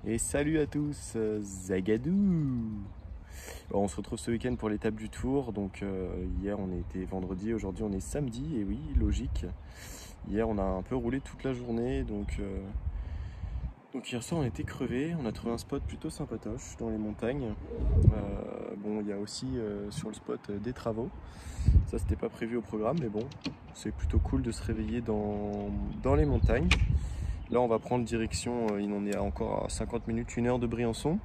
Et salut à tous, Zagadou. Bon, on se retrouve ce week-end pour l'étape du Tour. Donc hier on était vendredi, aujourd'hui on est samedi. Et oui, logique. Hier on a un peu roulé toute la journée. Donc hier soir on était crevés. On a trouvé un spot plutôt sympatoche dans les montagnes. Bon, il y a aussi sur le spot des travaux. Ça c'était pas prévu au programme, mais bon, c'est plutôt cool de se réveiller dans les montagnes. Là on va prendre direction, il en est encore à 50 minutes, 1 heure de Briançon.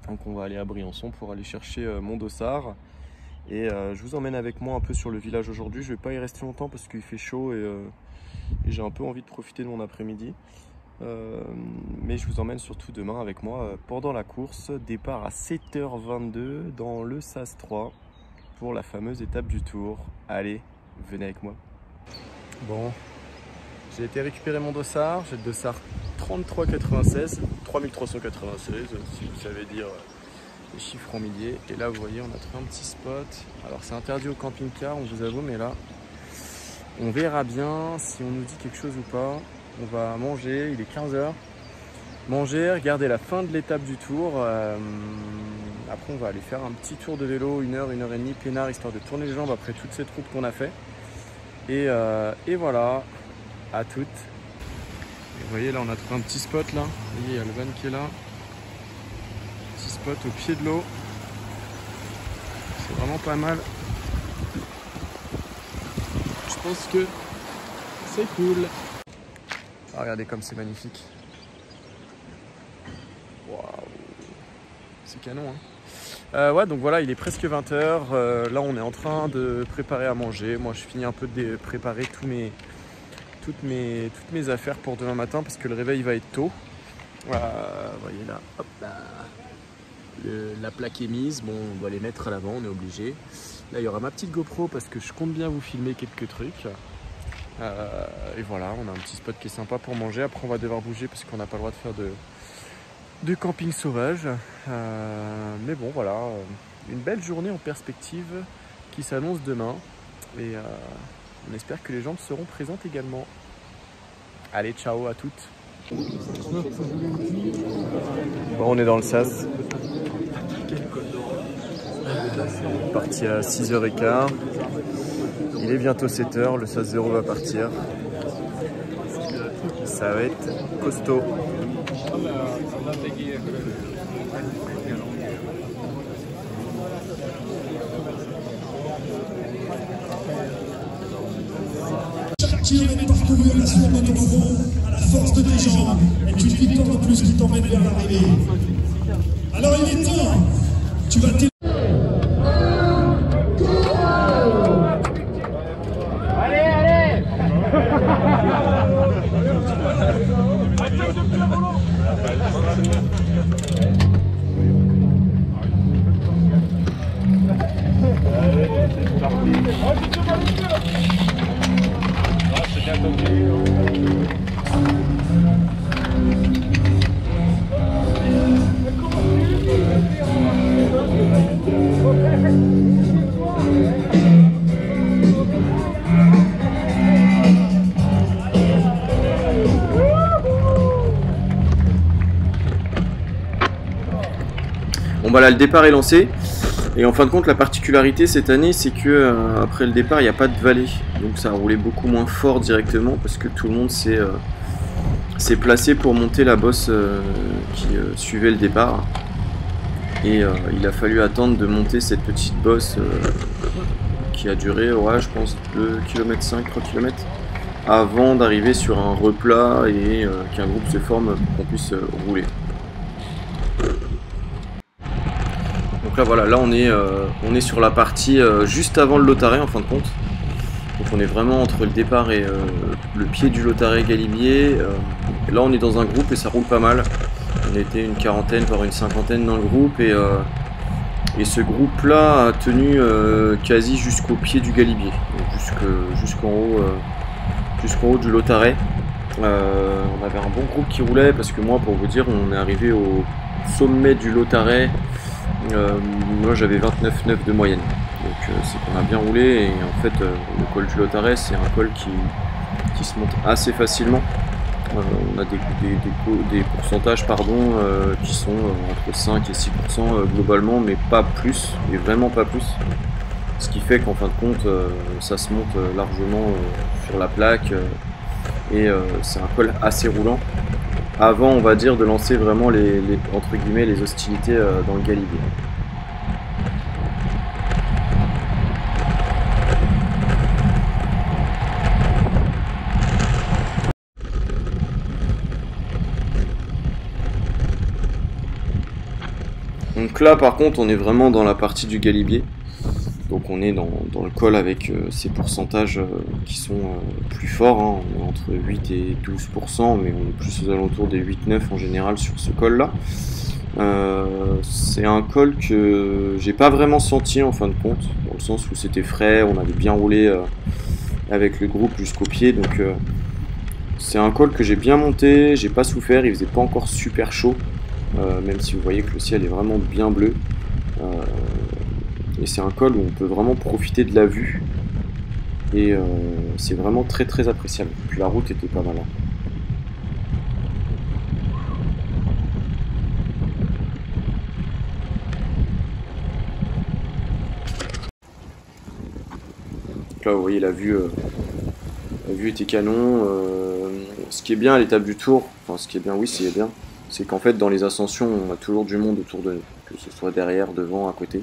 Donc on va aller à Briançon pour aller chercher mon dossard. Et je vous emmène avec moi un peu sur le village aujourd'hui. Je vais pas y rester longtemps parce qu'il fait chaud et j'ai un peu envie de profiter de mon après-midi. Mais je vous emmène surtout demain avec moi pendant la course. Départ à 7h22 dans le SAS 3 pour la fameuse étape du Tour. Allez, venez avec moi. Bon. J'ai été récupérer mon dossard, j'ai le dossard 3396, 3396 si vous savez dire les chiffres en milliers. Et là vous voyez on a trouvé un petit spot. Alors c'est interdit au camping-car, on vous avoue, mais là on verra bien si on nous dit quelque chose ou pas. On va manger, il est 15h. Manger, regarder la fin de l'étape du Tour. Après on va aller faire un petit tour de vélo, 1 heure, 1 heure et demie, peinard, histoire de tourner les jambes après toute cette route qu'on a fait. Et voilà. À toutes. Et vous voyez là on a trouvé un petit spot là. Vous voyez il y a le van qui est là. Petit spot au pied de l'eau. C'est vraiment pas mal. Je pense que c'est cool. Ah, regardez comme c'est magnifique. Waouh. C'est canon hein. Ouais donc voilà il est presque 20h. Là on est en train de préparer à manger. Moi je finis un peu de préparer toutes mes affaires pour demain matin parce que le réveil va être tôt. Vous voyez là, hop là. La plaque est mise, bon on va les mettre à l'avant, on est obligé. Là il y aura ma petite GoPro parce que je compte bien vous filmer quelques trucs. Et voilà, on a un petit spot qui est sympa pour manger. Après on va devoir bouger parce qu'on n'a pas le droit de faire de camping sauvage. Mais bon voilà, une belle journée en perspective qui s'annonce demain. Et on espère que les gens seront présentes également. Allez, ciao à toutes. Bon, on est dans le SAS. Parti à 6h15. Il est bientôt 7h, le SAS 0 va partir. Ça va être costaud. Chaque kilomètre parcouru à la sueur de ton front, à la force de tes jambes, est une victoire de plus qui t'emmène vers l'arrivée. Alors il est temps, tu vas t'aider. Bon bah là le départ est lancé et en fin de compte la particularité cette année c'est que après le départ il n'y a pas de vallée, donc ça a roulé beaucoup moins fort directement parce que tout le monde s'est placé pour monter la bosse qui suivait le départ et il a fallu attendre de monter cette petite bosse qui a duré ouais, je pense 2 km 5, 3 km avant d'arriver sur un replat et qu'un groupe se forme pour qu'on puisse rouler. Donc là voilà, là on est sur la partie juste avant le Lautaret en fin de compte. Donc on est vraiment entre le départ et le pied du Lautaret Galibier. Là on est dans un groupe et ça roule pas mal. On était une quarantaine voire une cinquantaine dans le groupe et ce groupe là a tenu quasi jusqu'au pied du Galibier, jusqu'en haut du Lautaret. On avait un bon groupe qui roulait parce que moi pour vous dire on est arrivé au sommet du Lautaret. Moi j'avais 29,9 de moyenne, donc c'est qu'on a bien roulé et en fait le col du Lautaret c'est un col qui se monte assez facilement. On a des pourcentages pardon, qui sont entre 5 et 6% globalement, mais pas plus, et vraiment pas plus. Ce qui fait qu'en fin de compte, ça se monte largement sur la plaque, et c'est un col assez roulant. Avant, on va dire, de lancer vraiment entre guillemets, les hostilités dans le Galibier. Donc là par contre on est vraiment dans la partie du Galibier, donc on est dans le col avec ces pourcentages qui sont plus forts, hein. On est entre 8 et 12%, mais on est plus aux alentours des 8-9 en général sur ce col là. C'est un col que j'ai pas vraiment senti en fin de compte, dans le sens où c'était frais, on avait bien roulé avec le groupe jusqu'au pied, donc c'est un col que j'ai bien monté, j'ai pas souffert, il faisait pas encore super chaud. Même si vous voyez que le ciel est vraiment bien bleu, et c'est un col où on peut vraiment profiter de la vue, et c'est vraiment très très appréciable. Puis la route était pas mal, hein. Donc là vous voyez la vue était canon. Ce qui est bien à l'étape du Tour, enfin ce qui est bien, oui c'est bien, c'est qu'en fait dans les ascensions on a toujours du monde autour de nous, que ce soit derrière, devant, à côté.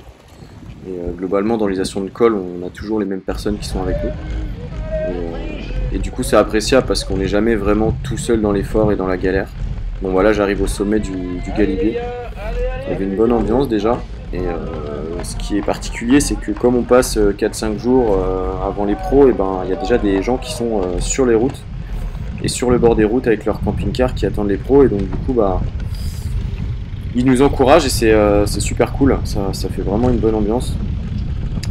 Et globalement dans les ascensions de col on a toujours les mêmes personnes qui sont avec nous. Et du coup c'est appréciable parce qu'on n'est jamais vraiment tout seul dans l'effort et dans la galère. Bon voilà, j'arrive au sommet du Galibier. Il y avait une bonne ambiance déjà. Et ce qui est particulier, c'est que comme on passe 4-5 jours avant les pros, et ben il y a déjà des gens qui sont sur les routes et sur le bord des routes avec leur camping-car qui attendent les pros, et donc du coup bah ils nous encouragent et c'est super cool, ça fait vraiment une bonne ambiance.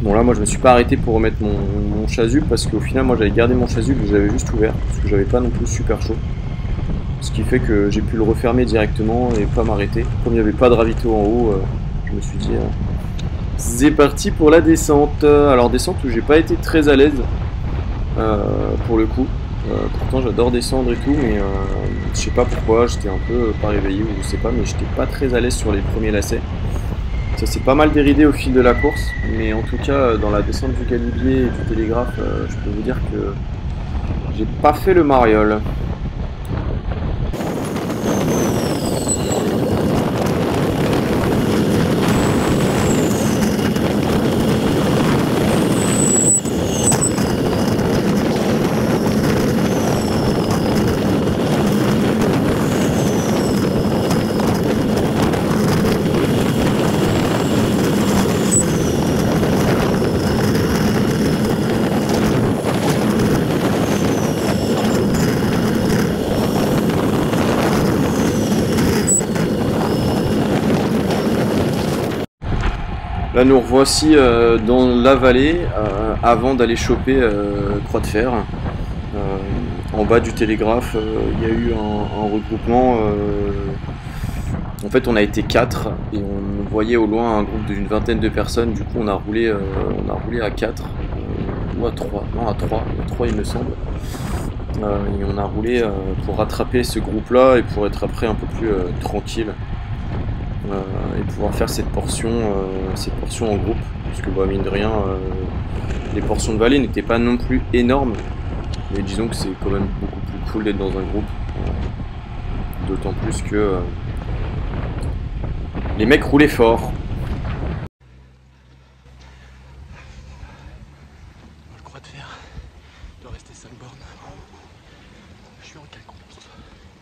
Bon là moi je me suis pas arrêté pour remettre mon chasuble parce qu'au final moi j'avais gardé mon chasuble et j'avais juste ouvert parce que j'avais pas non plus super chaud. Ce qui fait que j'ai pu le refermer directement et pas m'arrêter. Comme il n'y avait pas de ravito en haut, je me suis dit c'est parti pour la descente. Alors descente où j'ai pas été très à l'aise pour le coup. Pourtant j'adore descendre et tout, mais je sais pas pourquoi, j'étais un peu pas réveillé ou je sais pas, mais j'étais pas très à l'aise sur les premiers lacets. Ça s'est pas mal déridé au fil de la course, mais en tout cas dans la descente du Galibier et du Télégraphe, je peux vous dire que j'ai pas fait le mariole. Là nous revoici dans la vallée avant d'aller choper Croix de Fer. En bas du Télégraphe, il y a eu un regroupement. En fait on a été 4 et on voyait au loin un groupe d'une vingtaine de personnes. Du coup on a roulé à 4 ou à 3, non à 3 il me semble. Et on a roulé pour rattraper ce groupe là et pour être après un peu plus tranquille. Et pouvoir faire cette portion en groupe, parce que bah, mine de rien les portions de vallée n'étaient pas non plus énormes, mais disons que c'est quand même beaucoup plus cool d'être dans un groupe, d'autant plus que les mecs roulaient fort. Le Croix de Fer doit rester 5 bornes. Je suis en quelle course?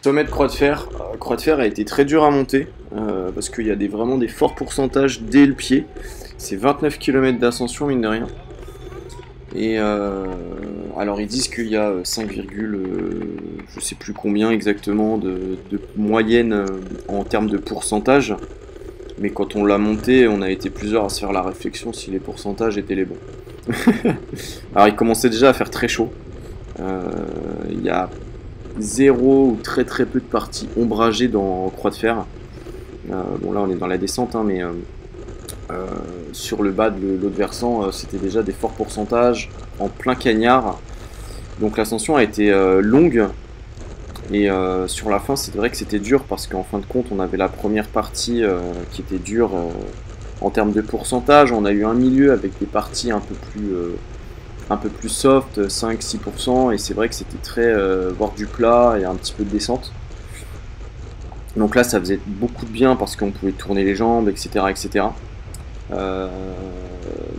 Sommet de Croix de Fer a été très dur à monter parce qu'il y a vraiment des forts pourcentages dès le pied. C'est 29 km d'ascension mine de rien. Et alors ils disent qu'il y a 5, je sais plus combien exactement de moyenne en termes de pourcentage. Mais quand on l'a monté, on a été plusieurs à se faire la réflexion si les pourcentages étaient les bons. Alors il commençait déjà à faire très chaud. Il y a 0 ou très peu de parties ombragées dans Croix de Fer. Bon là on est dans la descente hein, mais sur le bas de l'autre versant c'était déjà des forts pourcentages en plein cagnard. Donc l'ascension a été longue Et sur la fin, c'est vrai que c'était dur parce qu'en fin de compte, on avait la première partie qui était dure en termes de pourcentage. On a eu un milieu avec des parties un peu plus soft, 5-6%. Et c'est vrai que c'était très voire du plat et un petit peu de descente. Donc là, ça faisait beaucoup de bien parce qu'on pouvait tourner les jambes, etc. etc.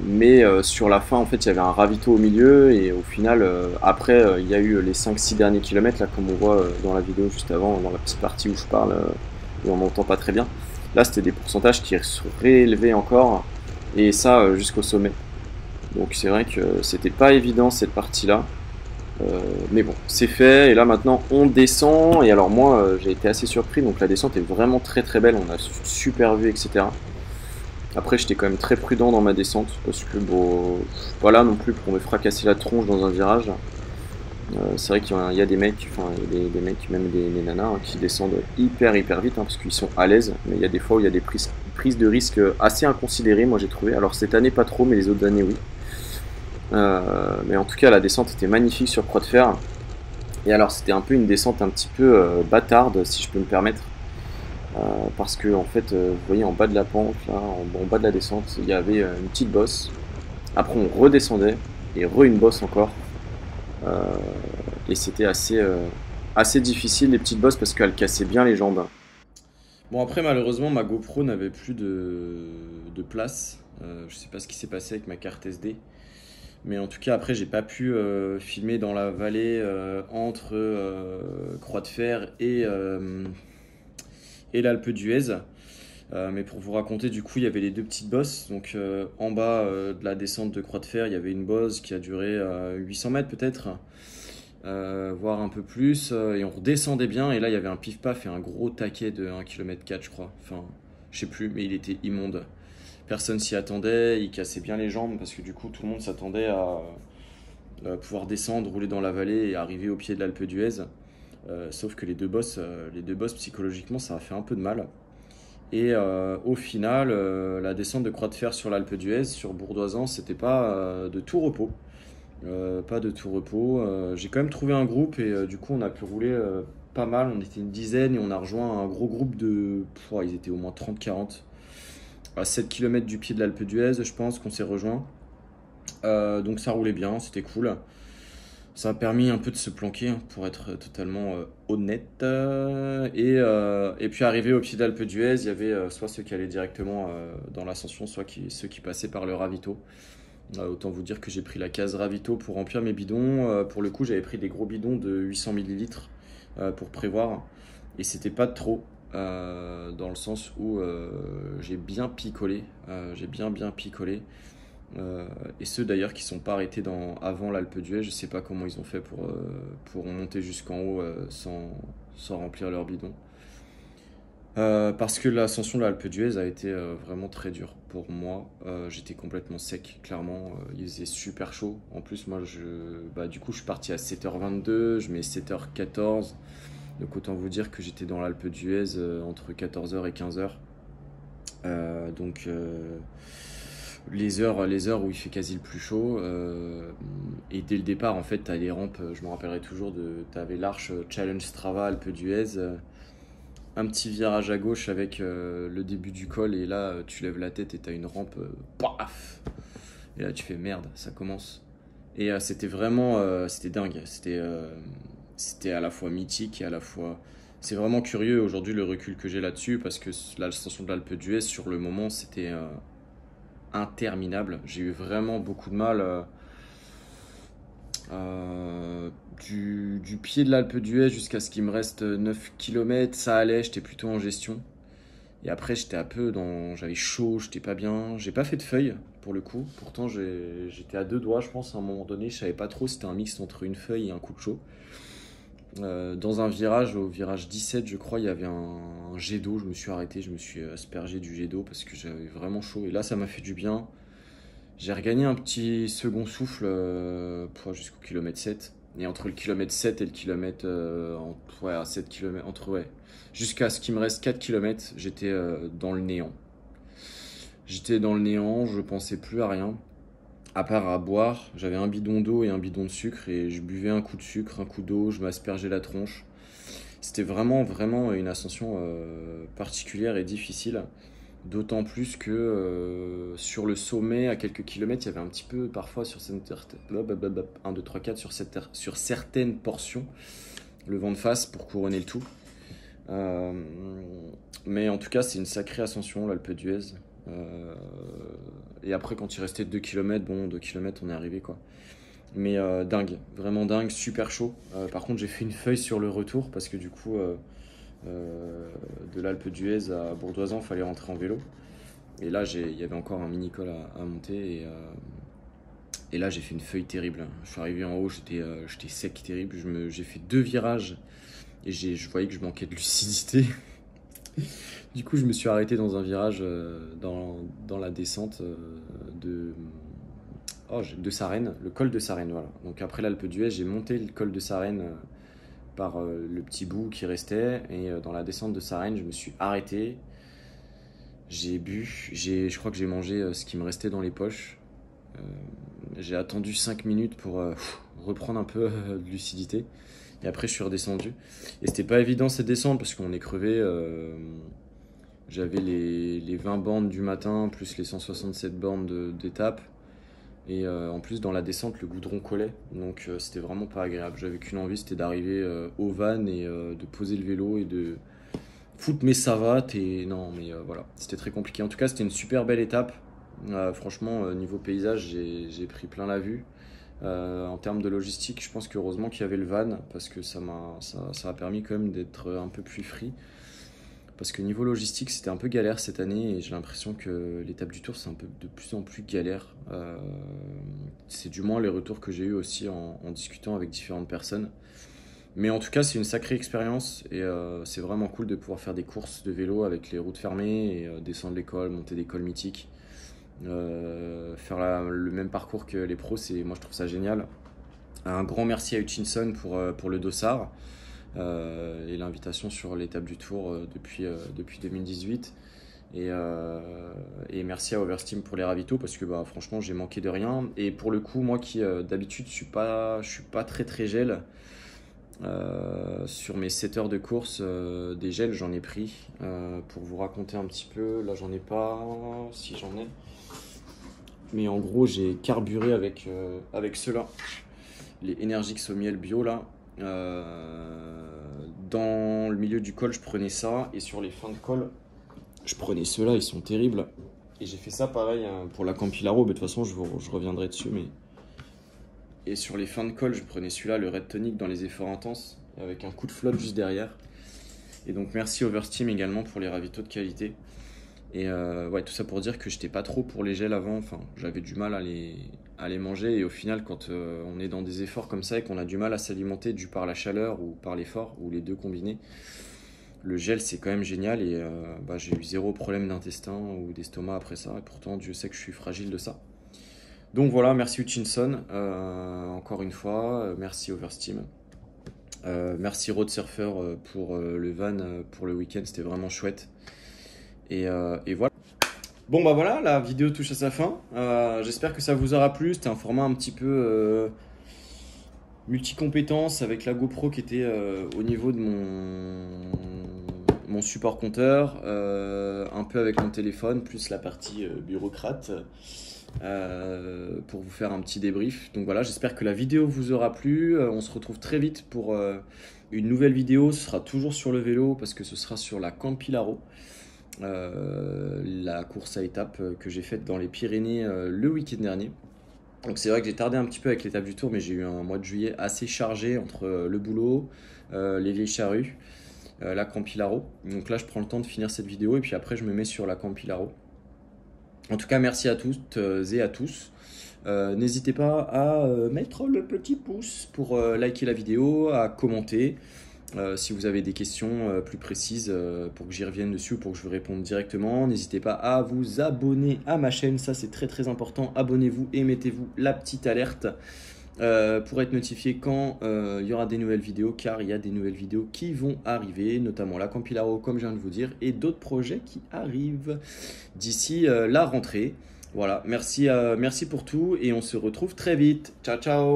Mais sur la fin, en fait, il y avait un ravito au milieu et au final, après, il y a eu les 5-6 derniers kilomètres, là, comme on voit dans la vidéo juste avant, dans la petite partie où je parle, et on n'entend pas très bien. Là, c'était des pourcentages qui se réélevaient encore, et ça jusqu'au sommet. Donc c'est vrai que c'était pas évident cette partie-là. Mais bon, c'est fait, et là maintenant on descend, et alors moi j'ai été assez surpris, donc la descente est vraiment très très belle, on a une super vue, etc. Après j'étais quand même très prudent dans ma descente, parce que bon, pas là non plus pour me fracasser la tronche dans un virage. C'est vrai qu'il y a des mecs, enfin des mecs, même des nanas, hein, qui descendent hyper vite, hein, parce qu'ils sont à l'aise, mais il y a des fois où il y a des prises de risque assez inconsidérées, moi j'ai trouvé. Alors cette année pas trop, mais les autres années oui. Mais en tout cas la descente était magnifique sur Croix de Fer. Et alors c'était un peu une descente un petit peu bâtarde, si je peux me permettre. Parce que en fait, vous voyez en bas de la pente, là, en bas de la descente, il y avait une petite bosse. Après on redescendait, et une bosse encore. Et c'était assez difficile les petites bosses parce qu'elles cassaient bien les jambes. Bon après malheureusement ma GoPro n'avait plus de place. Je sais pas ce qui s'est passé avec ma carte SD. Mais en tout cas, après, j'ai pas pu filmer dans la vallée entre Croix de Fer et l'Alpe d'Huez. Mais pour vous raconter, du coup, il y avait les deux petites bosses. Donc en bas de la descente de Croix de Fer, il y avait une bosse qui a duré 800 mètres peut-être, voire un peu plus. Et on redescendait bien. Et là, il y avait un pif-paf et un gros taquet de 1,4 km, je crois. Enfin, je sais plus, mais il était immonde. Personne s'y attendait, il cassait bien les jambes parce que du coup tout le monde s'attendait à pouvoir descendre, rouler dans la vallée et arriver au pied de l'Alpe d'Huez. Sauf que les deux bosses psychologiquement ça a fait un peu de mal. Et au final, la descente de Croix de Fer sur l'Alpe d'Huez, sur Bourdoisan, c'était pas de tout repos. Pas de tout repos. J'ai quand même trouvé un groupe et du coup on a pu rouler pas mal. On était une dizaine et on a rejoint un gros groupe de... ils étaient au moins 30-40. À 7 km du pied de l'Alpe d'Huez, je pense qu'on s'est rejoint. Donc ça roulait bien, c'était cool. Ça a permis un peu de se planquer, hein, pour être totalement honnête. Et puis arrivé au pied de l'Alpe d'Huez, il y avait soit ceux qui allaient directement dans l'ascension, soit ceux qui passaient par le ravito. Autant vous dire que j'ai pris la case ravito pour remplir mes bidons. Pour le coup, j'avais pris des gros bidons de 800 ml pour prévoir. Et c'était pas de trop. Dans le sens où j'ai bien picolé, bien picolé. Et ceux d'ailleurs qui sont pas arrêtés avant l'Alpe d'Huez, je sais pas comment ils ont fait pour monter jusqu'en haut sans remplir leur bidon. Parce que l'ascension de l'Alpe d'Huez a été vraiment très dure pour moi. J'étais complètement sec, clairement. Il faisait super chaud. En plus, moi, du coup, je suis parti à 7h22, je mets 7h14. Donc autant vous dire que j'étais dans l'Alpe d'Huez entre 14h et 15h. Donc les heures où il fait quasi le plus chaud. Et dès le départ, en fait, tu as les rampes, je me rappellerai toujours, tu avais l'arche Challenge Strava Alpe d'Huez. Un petit virage à gauche avec le début du col. Et là, tu lèves la tête et tu as une rampe. Paf! Et là, tu fais merde, ça commence. Et c'était vraiment... c'était dingue. C'était à la fois mythique et à la fois... C'est vraiment curieux aujourd'hui le recul que j'ai là-dessus parce que l'ascension de l'Alpe d'Huez sur le moment c'était interminable. J'ai eu vraiment beaucoup de mal du pied de l'Alpe d'Huez jusqu'à ce qu'il me reste 9 km. Ça allait, j'étais plutôt en gestion. Et après j'étais un peu j'avais chaud, j'étais pas bien. J'ai pas fait de feuille pour le coup. Pourtant j'étais à deux doigts je pense à un moment donné. Je savais pas trop, c'était un mix entre une feuille et un coup de chaud. Dans un virage, au virage 17 je crois, il y avait un jet d'eau, je me suis arrêté, je me suis aspergé du jet d'eau parce que j'avais vraiment chaud et là ça m'a fait du bien. J'ai regagné un petit second souffle jusqu'au kilomètre 7 et entre le kilomètre 7 et le kilomètre à 7 km, jusqu'à ce qu'il me reste 4 km, j'étais dans le néant. J'étais dans le néant, je pensais plus à rien. À part à boire, j'avais un bidon d'eau et un bidon de sucre et je buvais un coup de sucre, un coup d'eau, je m'aspergeais la tronche. C'était vraiment une ascension particulière et difficile. D'autant plus que sur le sommet, à quelques kilomètres, il y avait un petit peu parfois sur 1, 2, 3, 4, sur certaines portions, le vent de face pour couronner le tout. Mais en tout cas, c'est une sacrée ascension, l'Alpe d'Huez. Et après, quand il restait 2 km, bon, 2 km, on est arrivé quoi. Mais dingue, vraiment dingue, super chaud. Par contre, j'ai fait une feuille sur le retour parce que du coup, de l'Alpe d'Huez à Bourdoisan, il fallait rentrer en vélo. Et là, il y avait encore un mini-col à monter. Et là, j'ai fait une feuille terrible. Je suis arrivé en haut, j'étais sec, terrible. J'ai fait 2 virages et je voyais que je manquais de lucidité. Du coup, je me suis arrêté dans un virage dans la descente de Sarenne, le col de Sarenne, voilà. Donc après l'Alpe d'Huez, j'ai monté le col de Sarenne par le petit bout qui restait, et dans la descente de Sarenne, je me suis arrêté, j'ai bu, je crois que j'ai mangé ce qui me restait dans les poches. J'ai attendu 5 minutes pour reprendre un peu de lucidité, et après je suis redescendu. Et c'était pas évident cette descente parce qu'on est crevé. J'avais les 20 bornes du matin plus les 167 bornes d'étape. Et en plus, dans la descente, le goudron collait. Donc c'était vraiment pas agréable. J'avais qu'une envie, c'était d'arriver au van et de poser le vélo et de foutre mes savates. Et non, mais voilà, c'était très compliqué. En tout cas, c'était une super belle étape. Franchement, niveau paysage, j'ai pris plein la vue. En termes de logistique, je pense qu'heureusement qu'il y avait le van parce que ça a permis quand même d'être un peu plus free. Parce que niveau logistique, c'était un peu galère cette année et j'ai l'impression que l'étape du Tour, c'est un peu de plus en plus galère. C'est du moins les retours que j'ai eu aussi en discutant avec différentes personnes. Mais en tout cas, c'est une sacrée expérience et c'est vraiment cool de pouvoir faire des courses de vélo avec les routes fermées et descendre l'école, monter des cols mythiques. Faire le même parcours que les pros, moi je trouve ça génial. Un grand merci à Hutchinson pour le dossard. Et l'invitation sur l'étape du Tour depuis 2018 et merci à Oversteam pour les ravitaux parce que franchement j'ai manqué de rien. Et pour le coup, moi qui d'habitude je suis pas très gel, sur mes 7 heures de course, des gels j'en ai pris. Pour vous raconter un petit peu, là j'en ai pas, si j'en ai, mais en gros j'ai carburé avec ceux-là, les Energix au miel bio là. Dans le milieu du col, je prenais ça, et sur les fins de col, je prenais ceux-là, ils sont terribles. Et j'ai fait ça pareil pour la Campilaro, mais de toute façon, je reviendrai dessus. Et sur les fins de col, je prenais celui-là, le Red Tonic, dans les efforts intenses, avec un coup de flotte juste derrière. Et donc, merci Oversteam également pour les ravitaux de qualité. Et ouais, tout ça pour dire que j'étais pas trop pour les gels avant, enfin, j'avais du mal à les manger, et au final, quand on est dans des efforts comme ça et qu'on a du mal à s'alimenter dû par la chaleur ou par l'effort, ou les deux combinés, le gel c'est quand même génial. Et j'ai eu 0 problème d'intestin ou d'estomac après ça, et pourtant Dieu sait que je suis fragile de ça. Donc voilà, merci Hutchinson, encore une fois, merci Oversteam, merci Road Surfer pour le van, pour le week-end, c'était vraiment chouette. Et voilà. Bon voilà, la vidéo touche à sa fin. J'espère que ça vous aura plu. C'était un format un petit peu multi-compétences avec la GoPro qui était au niveau de mon support compteur, un peu avec mon téléphone, plus la partie bureaucrate, pour vous faire un petit débrief. Donc voilà, j'espère que la vidéo vous aura plu. On se retrouve très vite pour une nouvelle vidéo. Ce sera toujours sur le vélo parce que ce sera sur la Campilaro. La course à étapes que j'ai faite dans les Pyrénées le week-end dernier. Donc c'est vrai que j'ai tardé un petit peu avec l'étape du Tour, mais j'ai eu un mois de juillet assez chargé entre le boulot, les vieilles charrues, la Campilaro. Donc là je prends le temps de finir cette vidéo et puis après je me mets sur la Campilaro. En tout cas merci à toutes et à tous. N'hésitez pas à mettre le petit pouce pour liker la vidéo, à commenter. Si vous avez des questions plus précises pour que j'y revienne dessus ou pour que je vous réponde directement, n'hésitez pas à vous abonner à ma chaîne, ça c'est très important. Abonnez-vous et mettez-vous la petite alerte pour être notifié quand il y aura des nouvelles vidéos, car il y a des nouvelles vidéos qui vont arriver, notamment la Campilaro comme je viens de vous dire, et d'autres projets qui arrivent d'ici la rentrée. Voilà, merci pour tout et on se retrouve très vite. Ciao ciao.